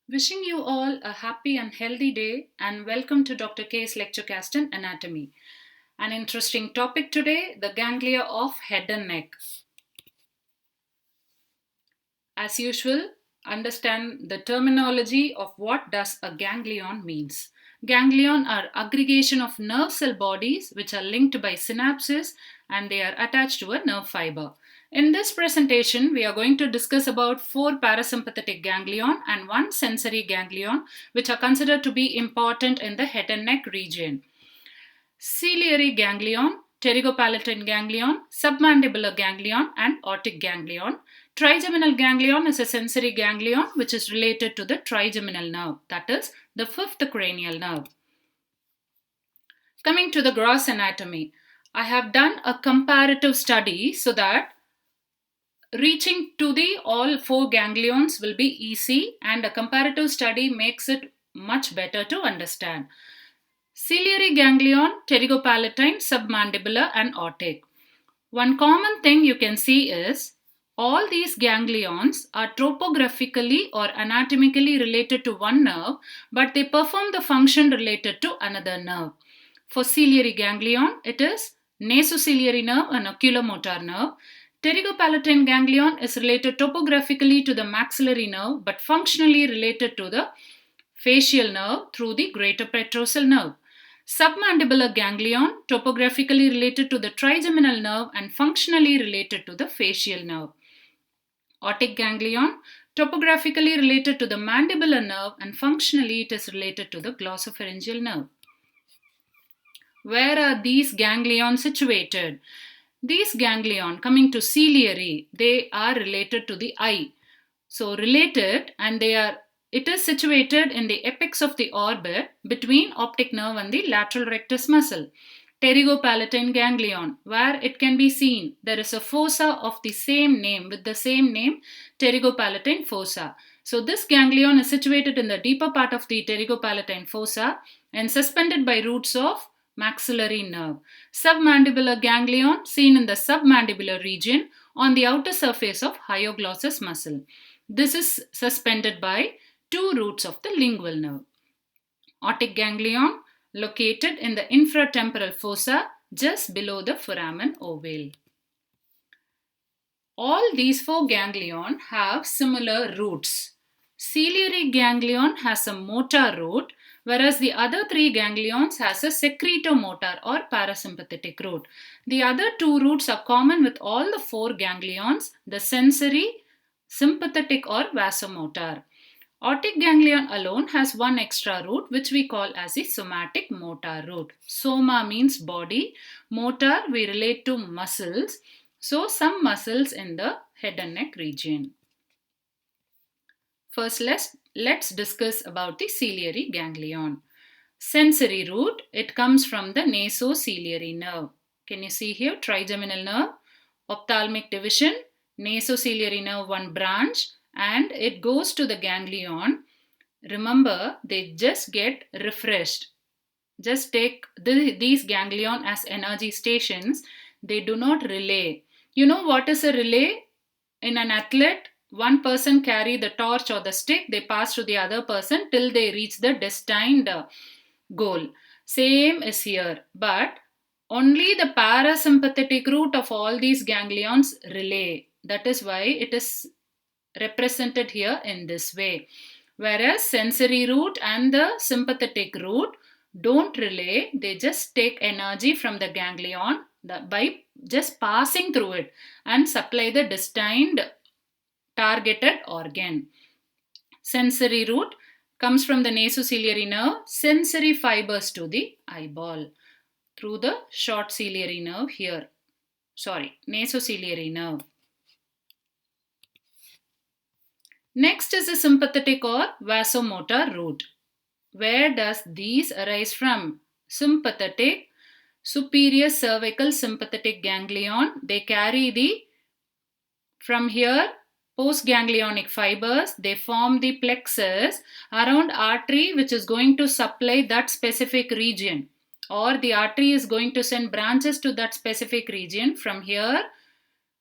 Wishing you all a happy and healthy day and welcome to Dr. K's Lecturecast in Anatomy. An interesting topic today, the ganglia of head and neck. As usual, understand the terminology of what does a ganglion means. Ganglion are aggregation of nerve cell bodies which are linked by synapses and they are attached to a nerve fiber. In this presentation, we are going to discuss about 4 parasympathetic ganglion and 1 sensory ganglion which are considered to be important in the head and neck region. Ciliary ganglion, pterygopalatine ganglion, submandibular ganglion, and otic ganglion. Trigeminal ganglion is a sensory ganglion which is related to the trigeminal nerve, that is, the fifth cranial nerve. Coming to the gross anatomy, I have done a comparative study so that reaching to the all 4 ganglions will be easy, and a comparative study makes it much better to understand. Ciliary ganglion, pterygopalatine, submandibular, and otic. One common thing you can see is all these ganglions are topographically or anatomically related to one nerve, but they perform the function related to another nerve. For ciliary ganglion, it is nasociliary nerve and oculomotor nerve. Pterygopalatine ganglion is related topographically to the maxillary nerve, but functionally related to the facial nerve through the greater petrosal nerve. Submandibular ganglion, topographically related to the trigeminal nerve and functionally related to the facial nerve. Otic ganglion, topographically related to the mandibular nerve and functionally it is related to the glossopharyngeal nerve. Where are these ganglions situated? These ganglion, coming to ciliary, they are related to the eye. So related, and it is situated in the apex of the orbit between optic nerve and the lateral rectus muscle. Pterygopalatine ganglion, where it can be seen there is a fossa of the same name with the same name, pterygopalatine fossa. So this ganglion is situated in the deeper part of the pterygopalatine fossa and suspended by roots of maxillary nerve. Submandibular ganglion seen in the submandibular region on the outer surface of hyoglossus muscle. This is suspended by 2 roots of the lingual nerve. Otic ganglion located in the infratemporal fossa just below the foramen ovale. All these 4 ganglion have similar roots. Ciliary ganglion has a motor root, whereas the other 3 ganglions has a secretomotor or parasympathetic root. The other 2 roots are common with all the 4 ganglions, the sensory, sympathetic or vasomotor. Otic ganglion alone has one extra root which we call as the somatic motor root. Soma means body, motor we relate to muscles. So some muscles in the head and neck region. First let's discuss about the ciliary ganglion. Sensory root, it comes from the nasociliary nerve. Can you see here? Trigeminal nerve, ophthalmic division, nasociliary nerve one branch, and it goes to the ganglion. Remember, they just get refreshed. Just take these ganglion as energy stations. They do not relay. You know what is a relay? In an athlete, one person carry the torch or the stick, they pass to the other person till they reach the destined goal. Same is here, but only the parasympathetic root of all these ganglions relay. That is why it is represented here in this way. Whereas sensory root and the sympathetic root don't relay, they just take energy from the ganglion by just passing through it and supply the destined targeted organ. Sensory root comes from the nasociliary nerve, sensory fibers to the eyeball through the short ciliary nerve here. Nasociliary nerve. Next is the sympathetic or vasomotor root. Where does these arise from? Sympathetic, superior cervical sympathetic ganglion. They carry the, from here, postganglionic fibers. They form the plexus around artery which is going to supply that specific region, or the artery is going to send branches to that specific region. From here,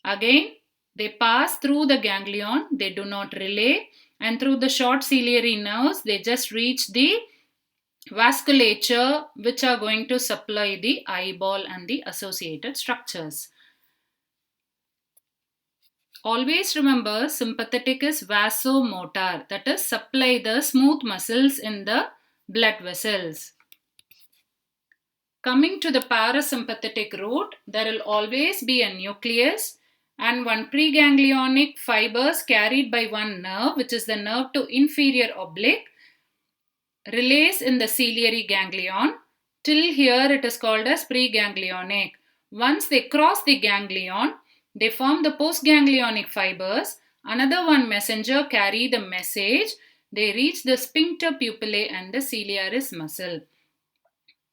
again, they pass through the ganglion. They do not relay, and through the short ciliary nerves they just reach the vasculature, which are going to supply the eyeball and the associated structures. Always remember, sympathetic is vasomotor, that is supply the smooth muscles in the blood vessels. Coming to the parasympathetic route, there will always be a nucleus and one preganglionic fibers carried by one nerve, which is the nerve to inferior oblique, relays in the ciliary ganglion. Till here it is called as preganglionic. Once they cross the ganglion, they form the postganglionic fibers. Another one messenger carry the message. They reach the sphincter pupillae and the ciliaris muscle.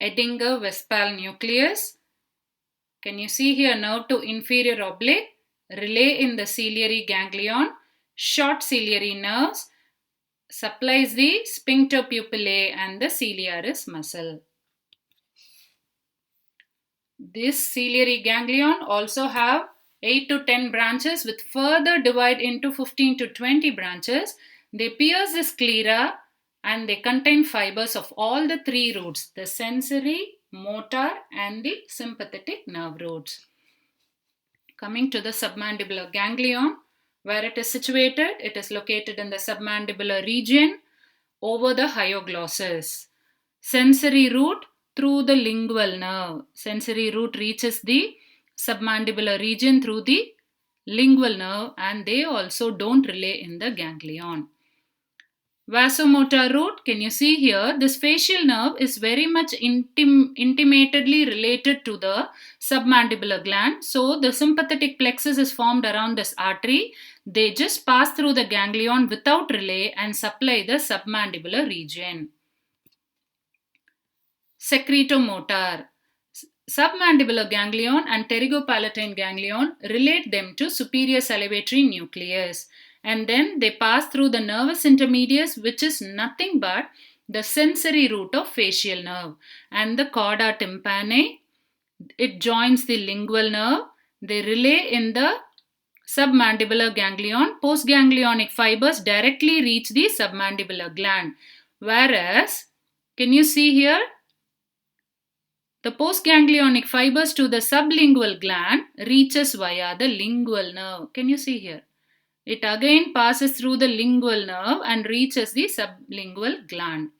Edinger-Westphal nucleus. Can you see here, nerve to inferior oblique, relay in the ciliary ganglion, short ciliary nerves, supplies the sphincter pupillae and the ciliaris muscle. This ciliary ganglion also have 8 to 10 branches with further divide into 15 to 20 branches. They pierce the sclera and they contain fibers of all the three roots, the sensory, motor and the sympathetic nerve roots. Coming to the submandibular ganglion, where it is situated, it is located in the submandibular region over the hyoglossus. Sensory root through the lingual nerve. Sensory root reaches the submandibular region through the lingual nerve and they also don't relay in the ganglion. Vasomotor root, can you see here? This facial nerve is very much intimately related to the submandibular gland. So the sympathetic plexus is formed around this artery. They just pass through the ganglion without relay and supply the submandibular region. Secretomotor. Submandibular ganglion and pterygopalatine ganglion relate them to superior salivatory nucleus. And then they pass through the nervus intermedius, which is nothing but the sensory root of facial nerve, and the chorda tympani. It joins the lingual nerve. They relay in the submandibular ganglion. Postganglionic fibers directly reach the submandibular gland. Whereas, can you see here? The postganglionic fibers to the sublingual gland reaches via the lingual nerve. Can you see here? It again passes through the lingual nerve and reaches the sublingual gland.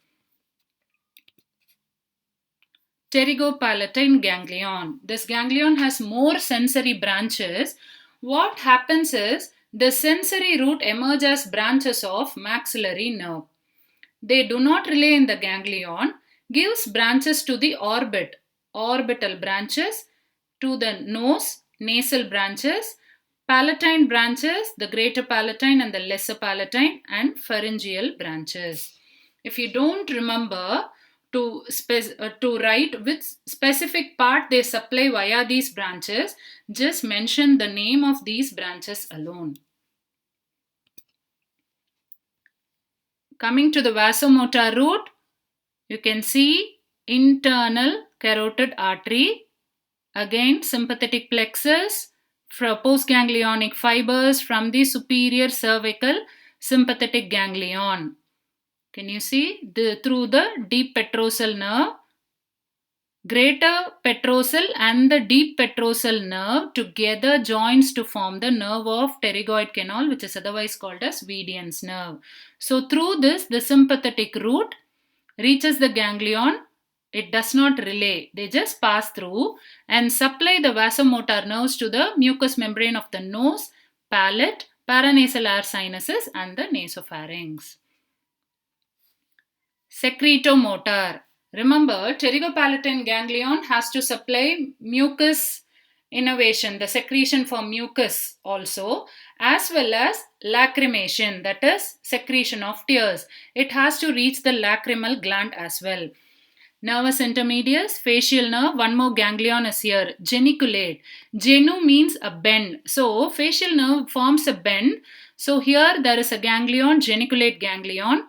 Pterygopalatine ganglion. This ganglion has more sensory branches. What happens is the sensory root emerges as branches of maxillary nerve. They do not relay in the ganglion, gives branches to the orbital branches, to the nose, nasal branches, palatine branches, the greater palatine and the lesser palatine, and pharyngeal branches. If you don't remember to write which specific part they supply via these branches, just mention the name of these branches alone. Coming to the vasomotor root, you can see internal carotid artery, again sympathetic plexus, postganglionic fibers from the superior cervical sympathetic ganglion. Can you see? Through the deep petrosal nerve, greater petrosal and the deep petrosal nerve together joins to form the nerve of pterygoid canal, which is otherwise called as Wedean's nerve. So through this, the sympathetic root reaches the ganglion. It does not relay. They just pass through and supply the vasomotor nerves to the mucous membrane of the nose, palate, paranasal air sinuses and the nasopharynx. Secretomotor. Remember, pterygopalatine ganglion has to supply mucus innervation, the secretion for mucus also, as well as lacrimation, that is secretion of tears. It has to reach the lacrimal gland as well. Nervus intermedius, facial nerve, one more ganglion is here, geniculate. Genu means a bend. So, facial nerve forms a bend. So, here there is a ganglion, geniculate ganglion.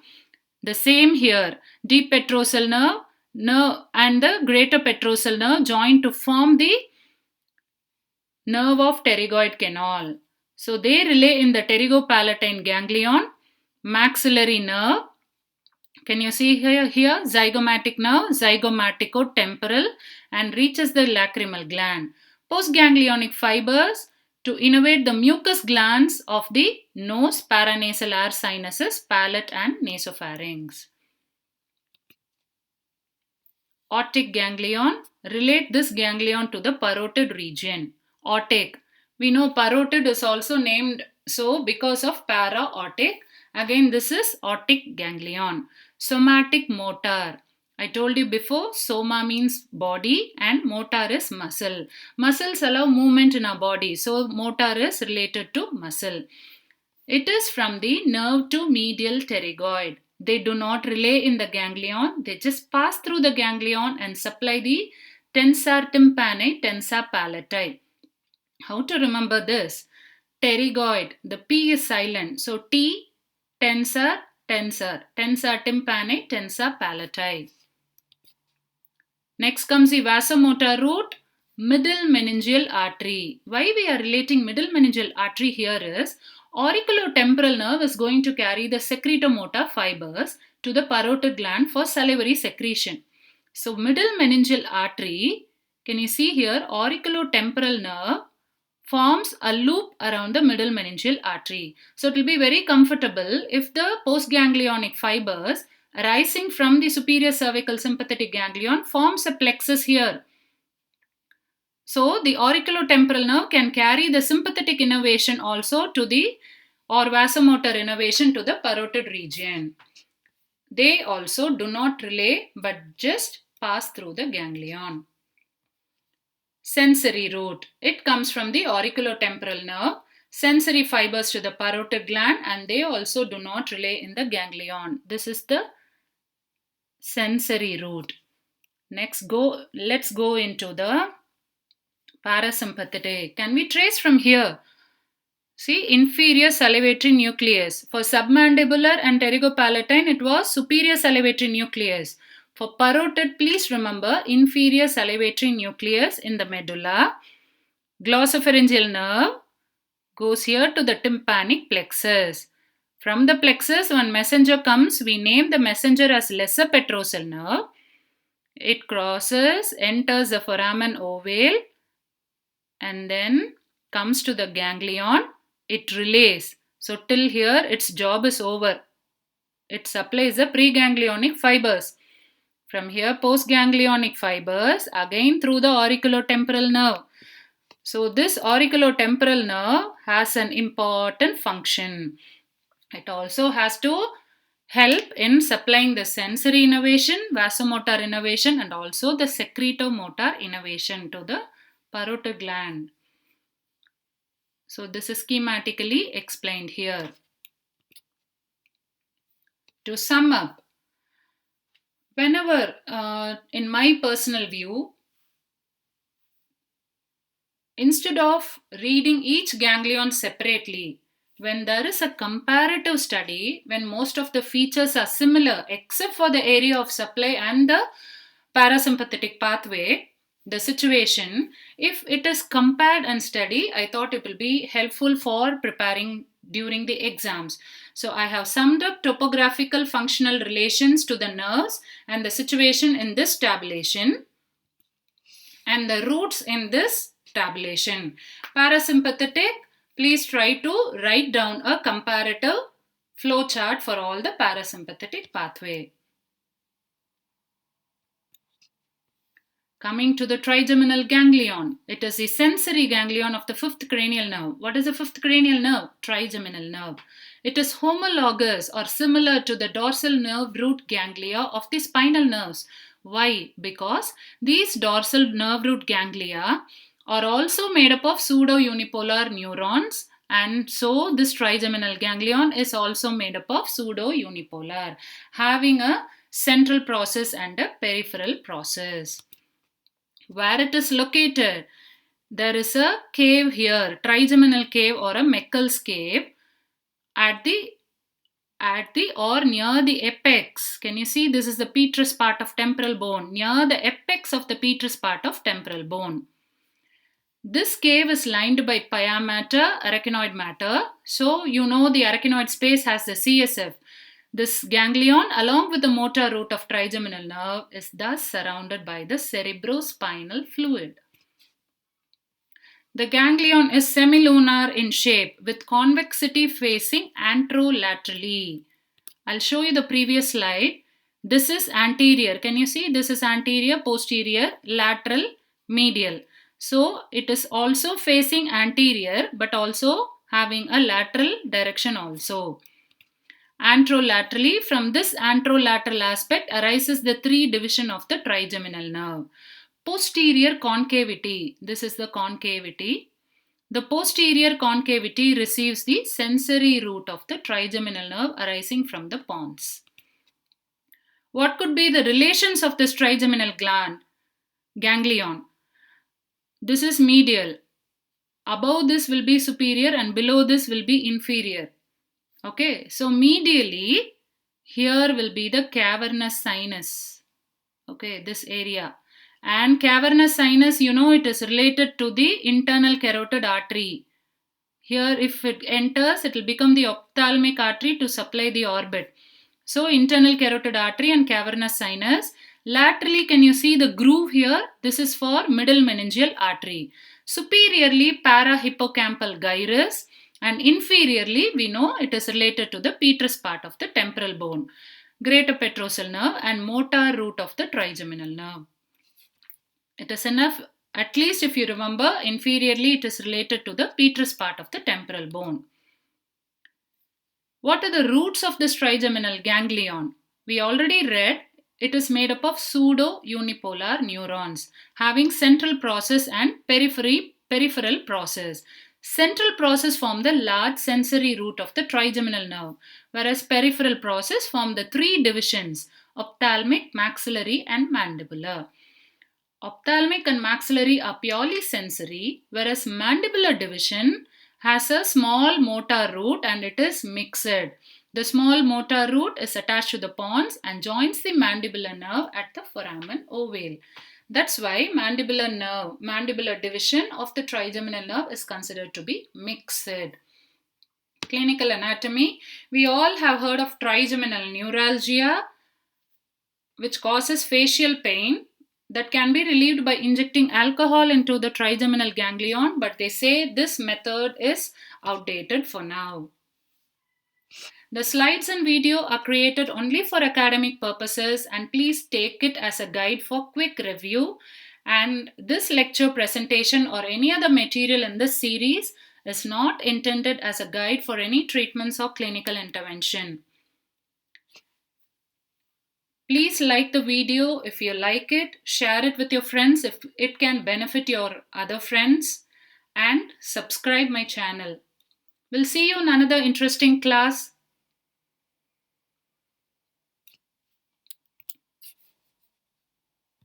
The same here, deep petrosal nerve and the greater petrosal nerve join to form the nerve of pterygoid canal. So, they relay in the pterygopalatine ganglion. maxillary nerve. Can you see here zygomatic nerve, zygomaticotemporal, and reaches the lacrimal gland. Postganglionic fibers to innervate the mucous glands of the nose, paranasal air sinuses, palate, and nasopharynx. Otic ganglion. Relate this ganglion to the parotid region. Otic. We know parotid is also named so because of para-otic. Again, this is otic ganglion. Somatic motor. I told you before, soma means body and motor is muscle. Muscles allow movement in our body, so motor is related to muscle. It is from the nerve to medial pterygoid. They do not relay in the ganglion, they just pass through the ganglion and supply the tensor tympani, tensor palati. How to remember this? Pterygoid, the P is silent. So T, tensor, tensor, tensor tympani, tensor palati. Next comes the vasomotor root, middle meningeal artery. Why we are relating middle meningeal artery here is auriculotemporal nerve is going to carry the secretomotor fibers to the parotid gland for salivary secretion. So middle meningeal artery, can you see here, auriculotemporal nerve forms a loop around the middle meningeal artery. So it will be very comfortable if the postganglionic fibers arising from the superior cervical sympathetic ganglion forms a plexus here. So the auriculotemporal nerve can carry the sympathetic innervation also to the or vasomotor innervation to the parotid region. They also do not relay but just pass through the ganglion. Sensory root. It comes from the auriculotemporal nerve. Sensory fibers to the parotid gland and they also do not relay in the ganglion. This is the sensory root. Next, let's go into the parasympathetic. Can we trace from here? See, inferior salivatory nucleus. For submandibular and pterygopalatine, it was superior salivatory nucleus. For parotid, please remember inferior salivatory nucleus in the medulla. Glossopharyngeal nerve goes here to the tympanic plexus. From the plexus, when messenger comes, we name the messenger as lesser petrosal nerve. It crosses, enters the foramen ovale, and then comes to the ganglion. It relays. So till here, its job is over. It supplies the preganglionic fibers. From here, postganglionic fibers again through the auriculotemporal nerve. So this auriculotemporal nerve has an important function. It also has to help in supplying the sensory innervation, vasomotor innervation, and also the secretomotor innervation to the parotid gland. So this is schematically explained here. To sum up, whenever, in my personal view, instead of reading each ganglion separately, when there is a comparative study, when most of the features are similar except for the area of supply and the parasympathetic pathway, the situation, if it is compared and studied, I thought it will be helpful for preparing during the exams. So I have summed up topographical functional relations to the nerves and the situation in this tabulation and the roots in this tabulation. Parasympathetic, please try to write down a comparative flow chart for all the parasympathetic pathway. Coming to the trigeminal ganglion, it is the sensory ganglion of the fifth cranial nerve. What is the fifth cranial nerve? Trigeminal nerve. It is homologous or similar to the dorsal nerve root ganglia of the spinal nerves. Why? Because these dorsal nerve root ganglia are also made up of pseudo-unipolar neurons, and so this trigeminal ganglion is also made up of pseudo-unipolar, having a central process and a peripheral process. Where it is located, there is a cave here, trigeminal cave or a Meckel's cave at the or near the apex. Can you see? This is the petrous part of temporal bone, near the apex of the petrous part of temporal bone. This cave is lined by pia matter, arachnoid matter. So you know the arachnoid space has the CSF. This ganglion, along with the motor root of trigeminal nerve, is thus surrounded by the cerebrospinal fluid. The ganglion is semilunar in shape with convexity facing anterolaterally. I'll show you the previous slide. This is anterior. Can you see? This is anterior, posterior, lateral, medial. So it is also facing anterior but also having a lateral direction also. Anterolaterally, from this anterolateral aspect arises the three division of the trigeminal nerve. Posterior concavity. This is the concavity. The posterior concavity receives the sensory root of the trigeminal nerve arising from the pons. What could be the relations of this trigeminal ganglion? This is medial. Above this will be superior and below this will be inferior. Okay, so medially, here will be the cavernous sinus. Okay, this area. And cavernous sinus, you know, it is related to the internal carotid artery. Here, if it enters, it will become the ophthalmic artery to supply the orbit. So, internal carotid artery and cavernous sinus. Laterally, can you see the groove here? This is for middle meningeal artery. Superiorly, parahippocampal gyrus, and inferiorly, we know it is related to the petrous part of the temporal bone, greater petrosal nerve, and motor root of the trigeminal nerve. It is enough, at least if you remember, inferiorly it is related to the petrous part of the temporal bone. What are the roots of this trigeminal ganglion? We already read it is made up of pseudo-unipolar neurons having central process and peripheral process. Central process form the large sensory root of the trigeminal nerve, whereas peripheral process form the three divisions: ophthalmic, maxillary, and mandibular. Ophthalmic and maxillary are purely sensory, whereas mandibular division has a small motor root and it is mixed. The small motor root is attached to the pons and joins the mandibular nerve at the foramen ovale. That's why mandibular division of the trigeminal nerve is considered to be mixed. Clinical anatomy. We all have heard of trigeminal neuralgia, which causes facial pain that can be relieved by injecting alcohol into the trigeminal ganglion, but they say this method is outdated for now. The slides and video are created only for academic purposes, and please take it as a guide for quick review. And this lecture presentation or any other material in this series is not intended as a guide for any treatments or clinical intervention. Please like the video if you like it, share it with your friends if it can benefit your other friends, and subscribe my channel. We'll see you in another interesting class.